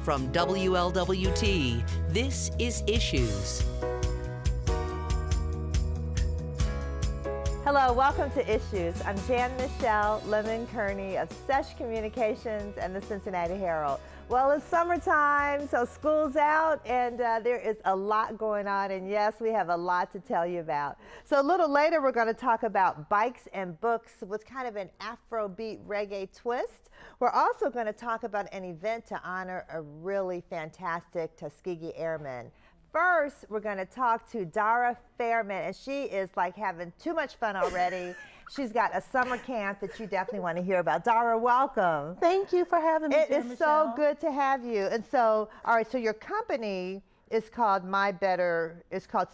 From WLWT, this is Issues. Hello, welcome to Issues. I'm Jan-Michele Lemon Kearney of SESH Communications and the Cincinnati Herald. Well, it's summertime, so school's out, and there is a lot going on, and yes, we have a lot to tell you about. So a little later, we're going to talk about bikes and books with kind of an Afrobeat reggae twist. We're also going to talk about an event to honor a really fantastic Tuskegee Airmen. First, we're going to talk to Dari Fairman, and she is like having too much fun already. She's got a summer camp that you definitely want to hear about. Dara, welcome. Thank you for having me, It is so good to have you. And so, all right, so your company is called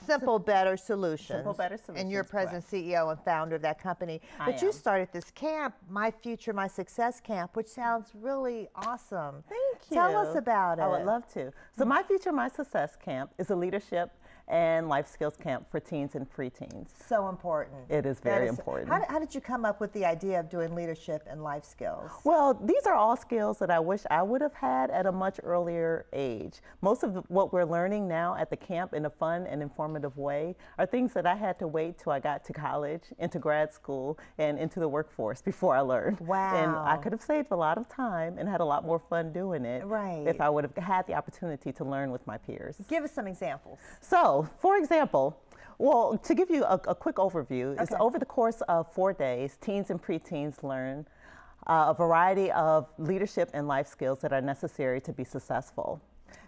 Simple Better Solutions. Simple Better Solutions. And you're president, CEO, and founder of that company. But you started this camp, My Future, My Success Camp, which sounds really awesome. Thank you. Tell us about it. I would love to. So My Future, My Success Camp is a leadership and life skills camp for teens and preteens. So important. It is very important. How did you come up with the idea of doing leadership and life skills? Well, these are all skills that I wish I would have had at a much earlier age. Most of what we're learning now at the camp in a fun and informative way are things that I had to wait till I got to college, into grad school, and into the workforce before I learned. Wow. And I could have saved a lot of time and had a lot more fun doing it if I would have had the opportunity to learn with my peers. Give us some examples. So, for example, well, to give you a quick overview, it's over the course of 4 days, teens and preteens learn a variety of leadership and life skills that are necessary to be successful.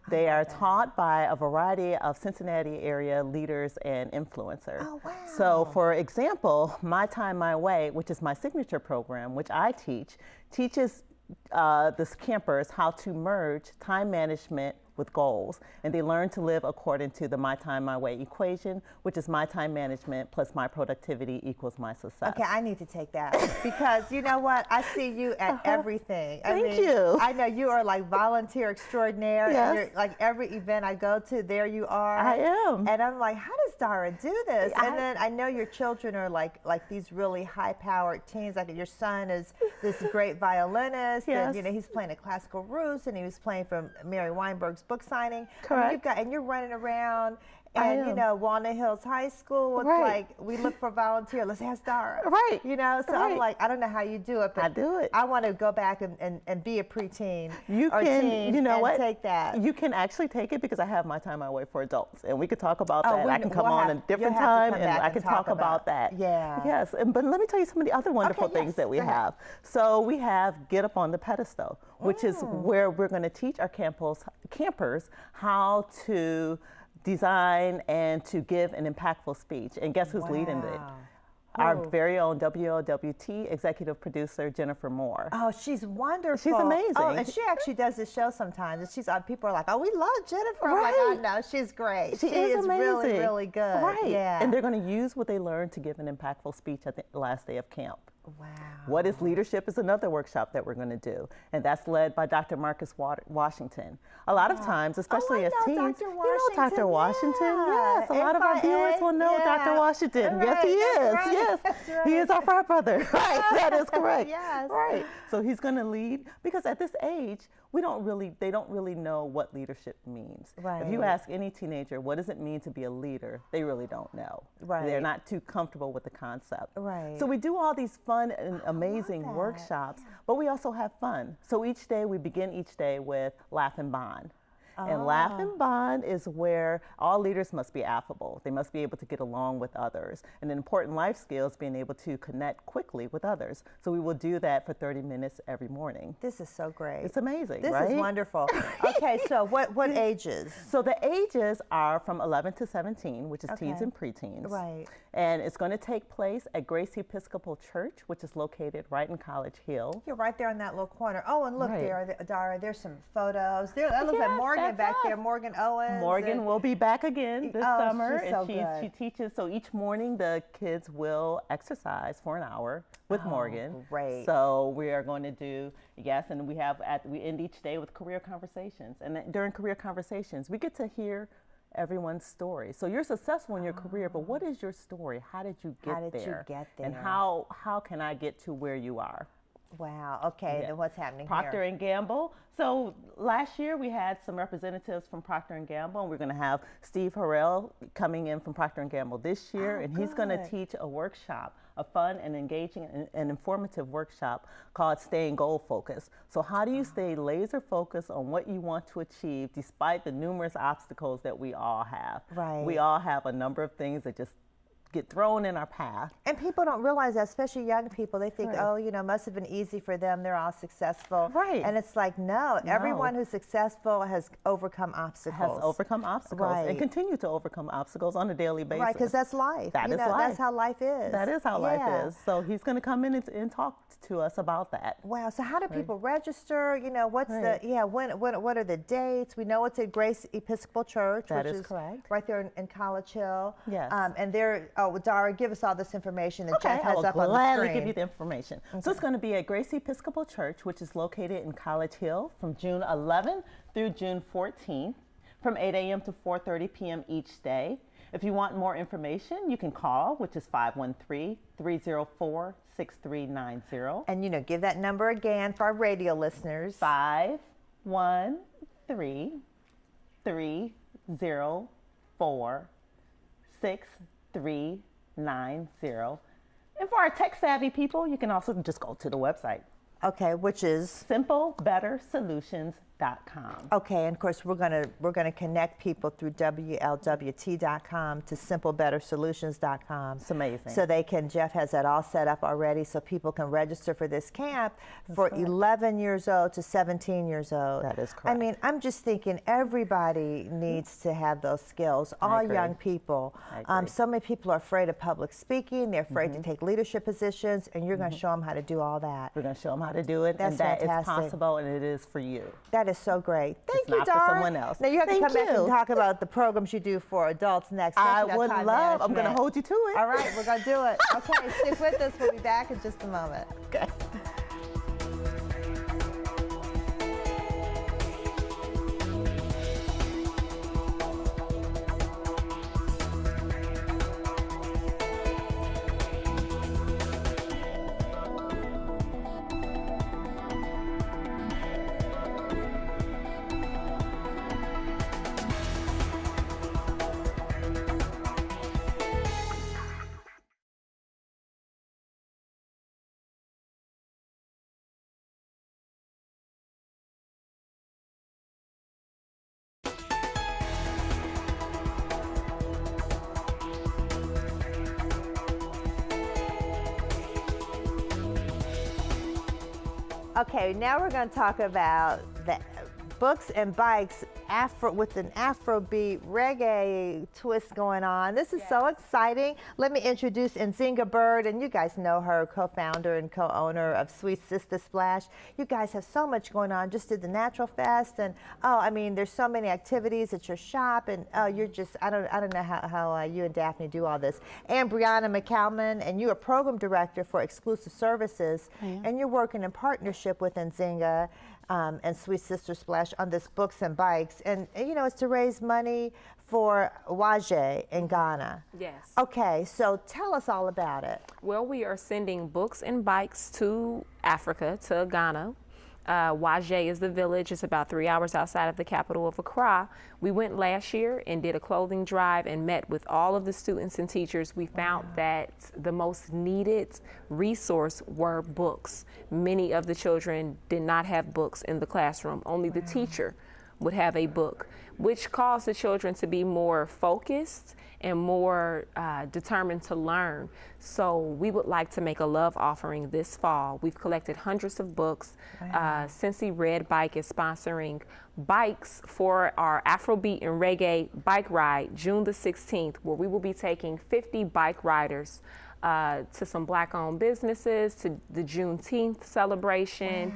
They are taught by a variety of Cincinnati area leaders and influencers. Oh, wow. So, for example, My Time, My Way, which is my signature program, which I teach, teaches the campers how to merge time management with goals, and they learn to live according to the My Time, My Way equation, which is my time management plus my productivity equals my success. Okay, I need to take that because you know what? I see you at everything. Thank you. I know you are like volunteer extraordinaire. Yes. And you're, like every event I go to, there you are. I am. And I'm like, how does Dara do this? And then I know your children are like these really high-powered teens. Like your son is this great violinist, and you know he's playing at Classical Roots, and he was playing for Mary Weinberg's book signing. Correct. And you're running around, and you know, Walnut Hills High School. It's like we look for volunteers. Let's ask Dara. Right. You know, so I'm like, I don't know how you do it, but I do it. I want to go back and be a preteen you or can, teen you know and what? take that. You can actually take it because I have My Time, My Way for adults, and we could talk about that. I can come we'll on a different time, and I can talk about that. Yeah. Yes, but let me tell you some of the other wonderful things that we have. So we have Get Up on the Pedestal, which is where we're going to teach our campers how to design and to give an impactful speech. And guess who's leading it? Our very own WLWT executive producer, Jennifer Moore. Oh, she's wonderful. She's amazing. Oh, and she actually does this show sometimes. And she's people are like, oh, we love Jennifer. I'm like, oh, no, she's great. She is amazing. Really, really good. Right. Yeah. And they're going to use what they learned to give an impactful speech at the last day of camp. Wow. What is Leadership is another workshop that we're going to do, and that's led by Dr. Marcus Washington. A lot of times, especially as teens, Dr. you know Dr. Washington. Yes, a lot of our FIA, viewers will know Dr. Washington. Yes, he is. Right. Yes, Right. he is our frat brother. Right, that is correct. Yes. Right. So he's going to lead because at this age, they don't really know what leadership means. Right. If you ask any teenager, what does it mean to be a leader? They really don't know. Right. They're not too comfortable with the concept. Right. So we do all these fun and amazing workshops, but we also have fun. So each day, we begin each day with Laugh and Bond. And Laugh and Bond is where all leaders must be affable. They must be able to get along with others. And an important life skill is being able to connect quickly with others. So we will do that for 30 minutes every morning. This is so great. It's amazing, This right? is wonderful. Okay, so what ages? So the ages are from 11 to 17, which is teens and preteens. Right. And it's going to take place at Grace Episcopal Church, which is located right in College Hill. You're right there in that little corner. Oh, and look, Dara, there's some photos. There, that looks Yes, like Morgan that's back us. there, Morgan Owens. Morgan will be back again this summer, she's so and good. she teaches. So each morning, the kids will exercise for an hour with Morgan. Great. So we are going to do and we end each day with career conversations, and during career conversations, we get to hear everyone's story. So you're successful in your career, but what is your story? How did you get there? How did you get there? And how can I get to where you are? Wow. Okay. Yeah. Then what's happening Procter here? & Gamble. So last year we had some representatives from Procter & Gamble, and we're going to have Steve Harrell coming in from Procter & Gamble this year, and he's going to teach a workshop, a fun and engaging and informative workshop called Staying Goal Focused. So how do you stay laser focused on what you want to achieve despite the numerous obstacles that we all have? Right. We all have a number of things that just get thrown in our path. And people don't realize that, especially young people. They think, oh, you know, it must have been easy for them. They're all successful. Right. And it's like, no, everyone who's successful has overcome obstacles. Has overcome obstacles and continue to overcome obstacles on a daily basis. Right, because that's life. That is life. That's how life is. That is how life is. So he's going to come in and talk to us about that. Wow. So how do people register? You know, what's the, what are the dates? We know it's at Grace Episcopal Church, That which is correct. Right there in College Hill. Yes. And they're, Dara, give us all this information that Jeff has up on the screen. I will gladly give you the information. So it's going to be at Grace Episcopal Church, which is located in College Hill from June 11th through June 14th from 8 a.m. to 4:30 p.m. each day. If you want more information, you can call, which is 513-304-6390. And, you know, give that number again for our radio listeners. 513-304-6390. And for our tech-savvy people, you can also just go to the website. Okay, which is? SimpleBetterSolutions.com. Okay, and of course we're gonna connect people through WLWT.com to SimpleBetterSolutions.com. It's amazing. So they can. Jeff has that all set up already, so people can register for this camp for 11 years old to 17 years old. That is correct. I mean, I'm just thinking everybody needs to have those skills. All young people. So many people are afraid of public speaking. They're afraid to take leadership positions, and you're going to show them how to do all that. We're going to show them how to do it, and that is possible, and it is for you. That is so great. Thank you, not Dara. for someone else. Now you have to come back and talk about the programs you do for adults next. I would love. I'm going to hold you to it. All right, we're going to do it. Okay, stick with us. We'll be back in just a moment. Okay. Okay, now we're going to talk about the books and bikes with an Afrobeat reggae twist going on. This is so exciting. Let me introduce Nzingha Byrd, and you guys know her, co-founder and co-owner of Sweet Sistah Splash. You guys have so much going on. Just did the Natural Fest, and I mean, there's so many activities at your shop, and you're just, I don't know how you and Daphne do all this. And Brianna McCalman, and you're a program director for exclusive services, and you're working in partnership with Nzingha and Sweet Sistah Splash on this books and bikes, and you know, it's to raise money for WAJE in Ghana. Yes. Okay, so tell us all about it. Well, we are sending books and bikes to Africa, to Ghana. WAJE is the village. It's about 3 hours outside of the capital of Accra. We went last year and did a clothing drive and met with all of the students and teachers. We found that the most needed resource were books. Many of the children did not have books in the classroom. Only the teacher would have a book, which caused the children to be more focused and more determined to learn. So we would like to make a love offering this fall. We've collected hundreds of books. Cincy Red Bike is sponsoring bikes for our Afrobeat and Reggae bike ride, June the 16th, where we will be taking 50 bike riders to some Black-owned businesses, to the Juneteenth celebration.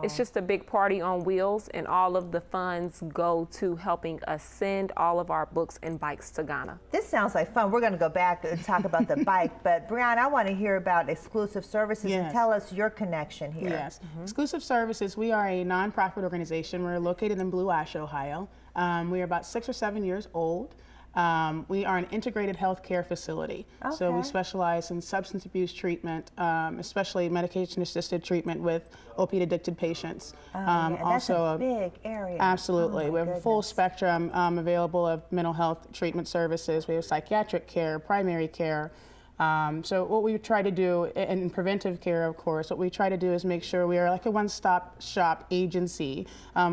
It's just a big party on wheels, and all of the funds go to helping us send all of our books and bikes to Ghana. This sounds like fun. We're going to go back and talk about the bike, but Brianna, I want to hear about exclusive services and tell us your connection here. Yes. Exclusive Services, we are a nonprofit organization. We're located in Blue Ash, Ohio. We are about 6 or 7 years old. We are an integrated healthcare facility. So we specialize in substance abuse treatment, especially medication-assisted treatment with opiate-addicted patients. That's a big area. Absolutely. We have a full goodness. spectrum available of mental health treatment services. We have psychiatric care, primary care. So what we try to do, and preventive care, of course, what we try to do is make sure we are like a one-stop shop agency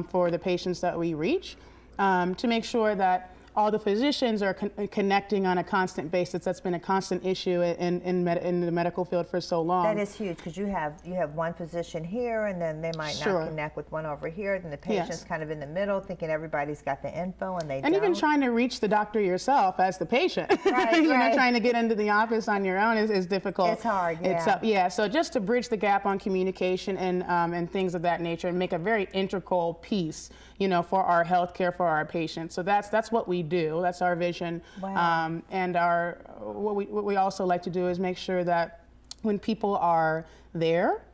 for the patients that we reach, to make sure that all the physicians are connecting on a constant basis. That's been a constant issue in the medical field for so long. That is huge, because you have one physician here, and then they might not connect with one over here, then the patient's kind of in the middle thinking everybody's got the info and they don't. And even trying to reach the doctor yourself as the patient. Right, Trying to get into the office on your own is difficult. It's hard, yeah. So just to bridge the gap on communication and things of that nature, and make a very integral piece, for our healthcare for our patients. So that's what we do. That's our vision. Wow. And what we also like to do is make sure that when people are there,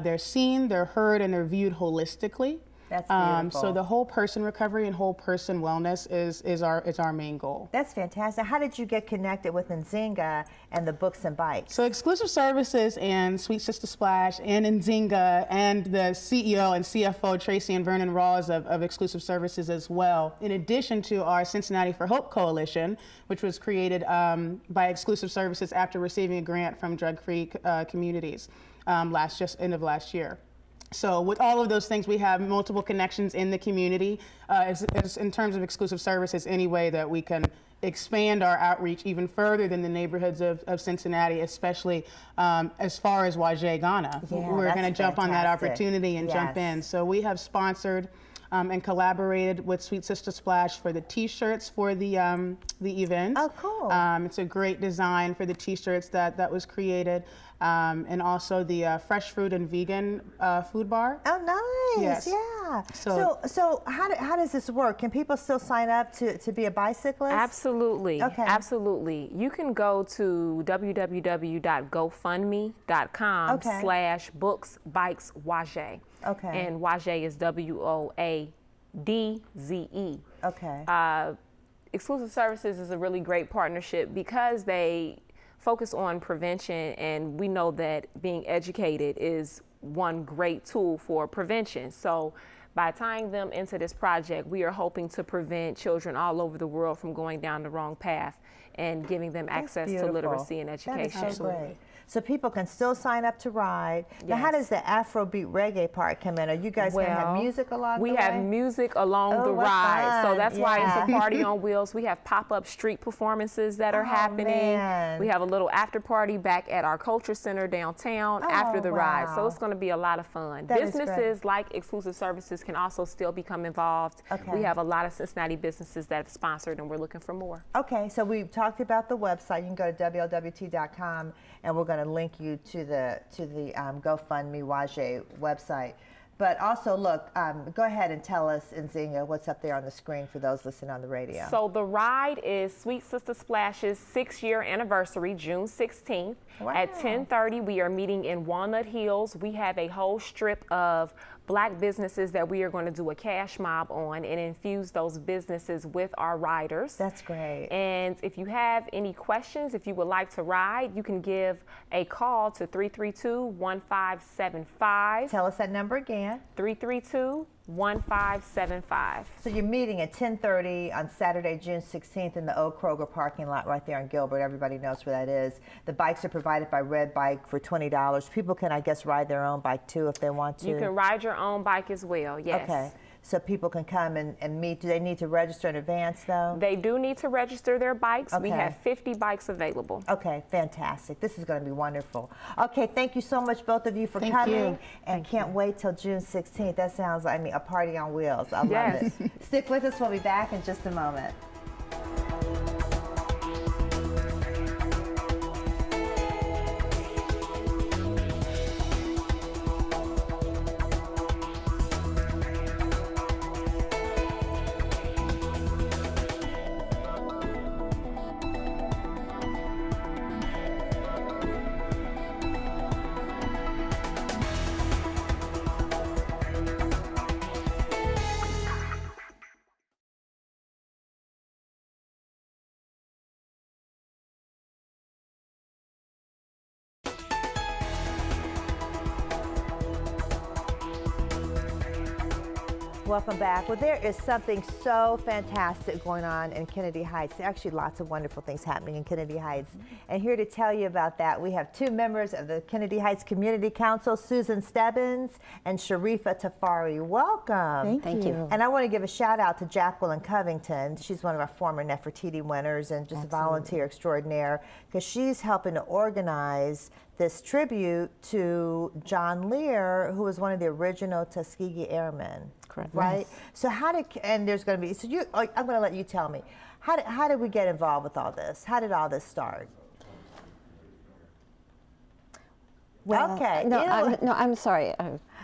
they're seen, they're heard, and they're viewed holistically. That's beautiful. So the whole person recovery and whole person wellness is our main goal. That's fantastic. How did you get connected with Nzingha and the books and bikes? So Exclusive Services and Sweet Sistah Splash and Nzingha and the CEO and CFO Tracy and Vernon Rawls of Exclusive Services as well, in addition to our Cincinnati for Hope Coalition, which was created by Exclusive Services after receiving a grant from drug-free communities end of last year. So with all of those things, we have multiple connections in the community. In terms of Exclusive Services, any way that we can expand our outreach even further than the neighborhoods of Cincinnati, especially as far as Waje, Ghana. We're going to jump on that opportunity and jump in. So we have sponsored and collaborated with Sweet Sistah Splash for the T-shirts for the event. Oh, cool. It's a great design for the T-shirts that was created. And also the fresh fruit and vegan food bar. Oh, nice. Yes. Yeah. So how does this work? Can people still sign up to be a bicyclist? Absolutely. Okay. Absolutely. You can go to www.gofundme.com/booksbikeswaje. Okay. And Waje is WOADZE. Okay. Exclusive Services is a really great partnership because they focus on prevention, and we know that being educated is one great tool for prevention. So by tying them into this project, we are hoping to prevent children all over the world from going down the wrong path and giving them access to literacy and education. That is so great. So people can still sign up to ride. Now, how does the Afrobeat reggae part come in? Are you guys going to have music along the way? We have music along the ride. So that's why it's a party on wheels. We have pop-up street performances that are happening. Man. We have a little after party back at our culture center downtown after the ride. So it's going to be a lot of fun. Businesses like Exclusive Services can also still become involved. Okay. We have a lot of Cincinnati businesses that have sponsored, and we're looking for more. Okay, so we've talked about the website. You can go to WLWT.com, and we're going to link you to the GoFundMe Waje website. But also, look, go ahead and tell us, Nzingha, what's up there on the screen for those listening on the radio. So the ride is Sweet Sistah Splash's 6-year anniversary, June 16th. Wow. At 10:30, we are meeting in Walnut Hills. We have a whole strip of Black businesses that we are going to do a cash mob on and infuse those businesses with our riders. That's great. And if you have any questions, if you would like to ride, you can give a call to 332-1575. Tell us that number again. 332-1575. So you're meeting at 10:30 on Saturday, June 16th in the old Kroger parking lot right there in Gilbert. Everybody knows where that is. The bikes are provided by Red Bike for $20. People can, I guess, ride their own bike too if they want to. You can ride your own bike as well, yes. Okay. So people can come and meet. Do they need to register in advance, though? They do need to register their bikes. Okay. We have 50 bikes available. Okay, fantastic. This is going to be wonderful. Okay, thank you so much, both of you, for coming. And can't wait till June 16th. That sounds like a party on wheels. I love it. Stick with us. We'll be back in just a moment. Welcome back. Well, there is something so fantastic going on in Kennedy Heights. There are actually lots of wonderful things happening in Kennedy Heights. And here to tell you about that, we have two members of the Kennedy Heights Community Council, Susan Stebbins and Sharifah Tafari. Welcome. Thank you. And I want to give a shout out to Jacqueline Covington. She's one of our former Nefertiti winners and just a volunteer extraordinaire, because she's helping to organize this tribute to John Lear, who was one of the original Tuskegee Airmen. Correct. Right? Yes. So how did, and there's going to be, so you, I'm going to let you tell me, how did we get involved with all this? How did all this start? Well, okay. I'm sorry.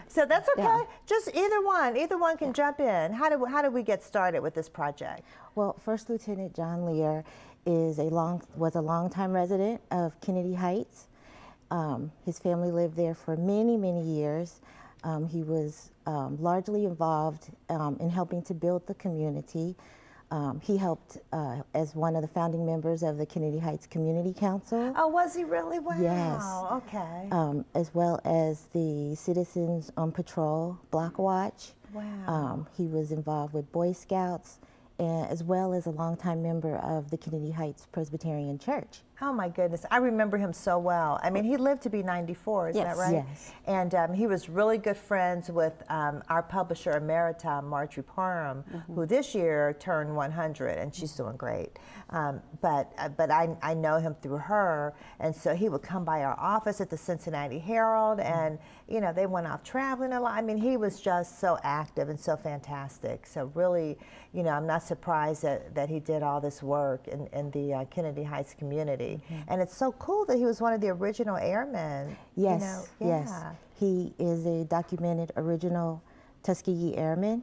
So that's okay. Yeah. Just either one can jump in. How did we get started with this project? Well, First Lieutenant John Lear was a longtime resident of Kennedy Heights. His family lived there for many, many years. He was largely involved in helping to build the community. He helped as one of the founding members of the Kennedy Heights Community Council. Oh, was he really? Wow. Yes. Okay. As well as the Citizens on Patrol Block Watch. Wow. He was involved with Boy Scouts, and as well as a longtime member of the Kennedy Heights Presbyterian Church. Oh my goodness, I remember him so well. I mean, he lived to be 94, isn't that right? Yes. And he was really good friends with our publisher emerita, Marjorie Parham, who this year turned 100, and she's doing great. But I know him through her, and so he would come by our office at the Cincinnati Herald, and you know, they went off traveling a lot. I mean, he was just so active and so fantastic. So really, you know, I'm not surprised that he did all this work in the Kennedy Heights community. And it's so cool that he was one of the original airmen. Yes, you know? yes. Yeah. He is a documented original Tuskegee Airman,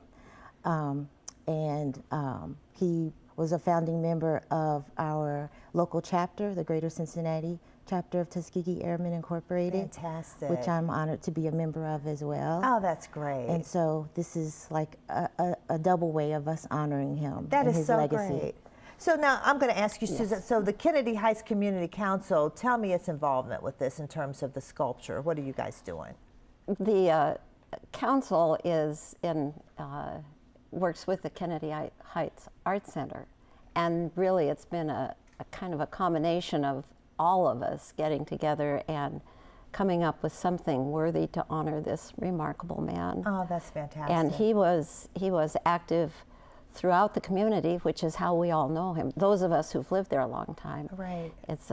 and he was a founding member of our local chapter, the Greater Cincinnati chapter of Tuskegee Airmen Incorporated. Fantastic. Which I'm honored to be a member of as well. Oh, that's great. And so this is like a double way of us honoring him That and is his so legacy. great. So now I'm going to ask you, Susan, so the Kennedy Heights Community Council, tell me its involvement with this in terms of the sculpture. What are you guys doing? The council works with the Kennedy Heights Art Center, and really it's been a kind of a combination of all of us getting together and coming up with something worthy to honor this remarkable man. Oh, that's fantastic. And he was active throughout the community, which is how we all know him. Those of us who've lived there a long time. Right. It's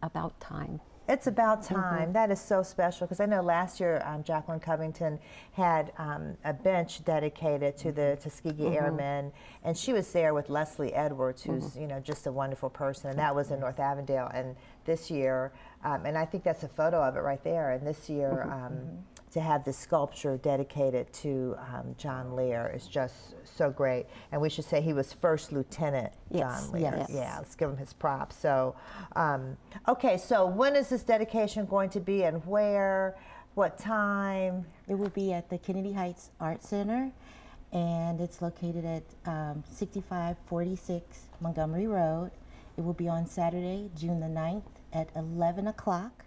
about time. It's about time. That is so special, because I know last year Jacqueline Covington had a bench dedicated to the Tuskegee Airmen, and she was there with Leslie Edwards, who's you know, just a wonderful person, and that was in North Avondale. And this year, and I think that's a photo of it right there, and this year to have this sculpture dedicated to John Lear is just so great. And we should say he was First Lieutenant John Lear. Yes. Yeah, let's give him his props. So, okay, so when is this dedication going to be, and where, what time? It will be at the Kennedy Heights Art Center, and it's located at 6546 Montgomery Road. It will be on Saturday, June the 9th at 11 o'clock.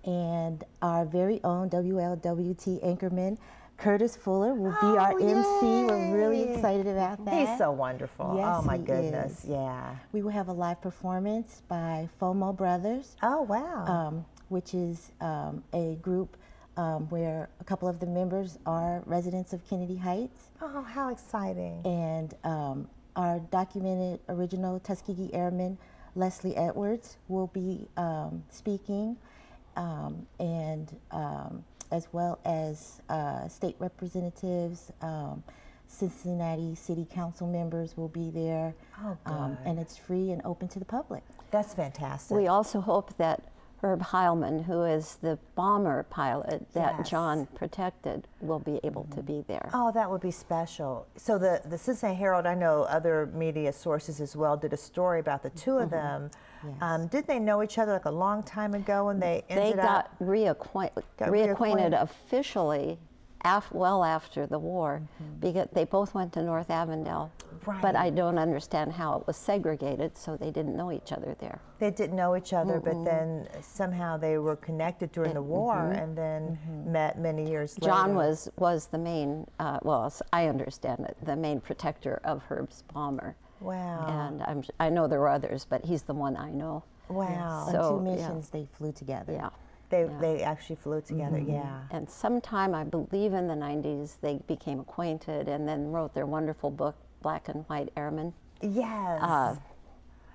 And our very own WLWT anchorman, Curtis Fuller, will be our MC. We're really excited about that. He's so wonderful. Yes, oh my he goodness. is. Yeah. We will have a live performance by FOMO Brothers, Oh wow. which is a group where a couple of the members are residents of Kennedy Heights. Oh, how exciting. And our documented original Tuskegee Airman, Leslie Edwards, will be speaking, and as well as state representatives, Cincinnati City Council members will be there. Oh, good. And it's free and open to the public. That's fantastic. We also hope that Herb Heilman, who is the bomber pilot that Yes. John protected, will be able to be there. Oh, that would be special. So the Cincinnati Herald, I know other media sources as well, did a story about the two of them. Yes. Did they know each other like a long time ago when they ended They got up? reacquainted officially well after the war, because they both went to North Avondale But I don't understand how it was segregated, so they didn't know each other there. They didn't know each other, but then somehow they were connected during the war, and then met many years later. John was the main, well, I understand it, the main protector of Herb's bomber. Wow. And I know there were others, but he's the one I know. Wow. On So, two missions, they flew together. Yeah. They actually flew together, yeah. And sometime, I believe in the 90s, they became acquainted and then wrote their wonderful book, Black and White Airmen. Yes.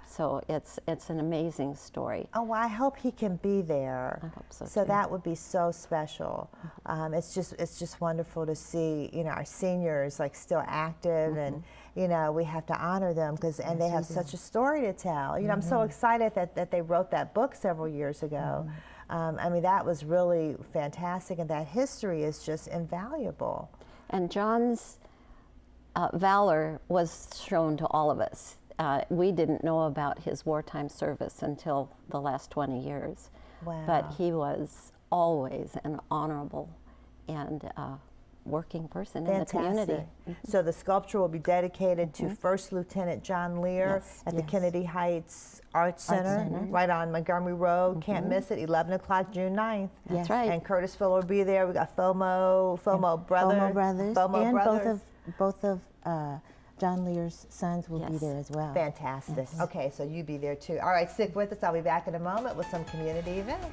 So it's an amazing story. Oh, well, I hope he can be there. I hope so, So too. that would be so special. It's just wonderful to see, you know, our seniors like still active, and you know, we have to honor them because they have such a story to tell. You know, I'm so excited that they wrote that book several years ago. I mean, that was really fantastic, and that history is just invaluable. And John's valor was shown to all of us. We didn't know about his wartime service until the last 20 years. Wow. But he was always an honorable and working person in the community. So the sculpture will be dedicated to First Lieutenant John Lear at the Kennedy Heights Arts Center, right on Montgomery Road. Can't miss it, 11 o'clock, June 9th. That's right. And Curtis Fuller will be there. We got FOMO brothers. Both of John Lear's sons will be there as well. Fantastic. Okay, so you be there too. All right, stick with us. I'll be back in a moment with some community events.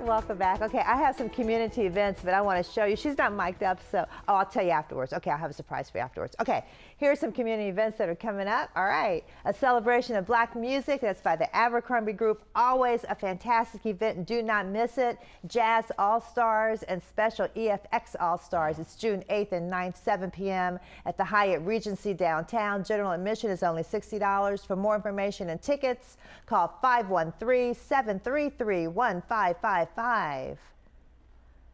Welcome back. Okay, I have some community events, but I want to show you. She's not mic'd up, so I'll tell you afterwards. Okay, I'll have a surprise for you afterwards. Okay, here's some community events that are coming up. All right, a celebration of black music. That's by the Abercrombie Group. Always a fantastic event, and do not miss it. Jazz All-Stars and special EFX All-Stars. It's June 8th and 9th, 7 p.m. at the Hyatt Regency downtown. General admission is only $60. For more information and tickets, call 513-733-1555.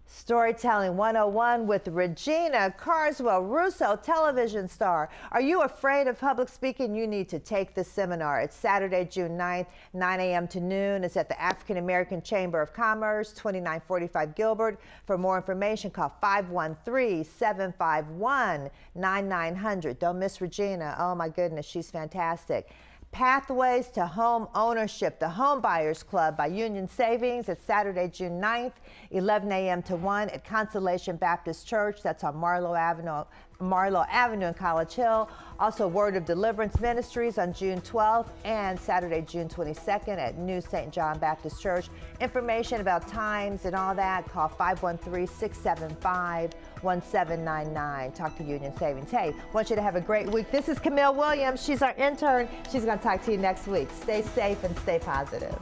Storytelling 101 with Regina Carswell Russo, television star. Are you afraid of public speaking? You need to take this seminar. It's Saturday, June 9th, 9 a.m. to noon. It's at the African American Chamber of Commerce, 2945 Gilbert. For more information, call 513-751-9900. Don't miss Regina. Oh my goodness, she's fantastic. Pathways to Home Ownership, the Home Buyers Club by Union Savings. It's Saturday, June 9th, 11 a.m. to 1 at Consolation Baptist Church. That's on Marlowe Avenue in College Hill. Also, Word of Deliverance Ministries on June 12th and Saturday, June 22nd at New St. John Baptist Church. Information about times and all that, call 513-675-1799. Talk to Union Savings. Hey, want you to have a great week. This is Camille Williams. She's our intern. She's going to talk to you next week. Stay safe and stay positive.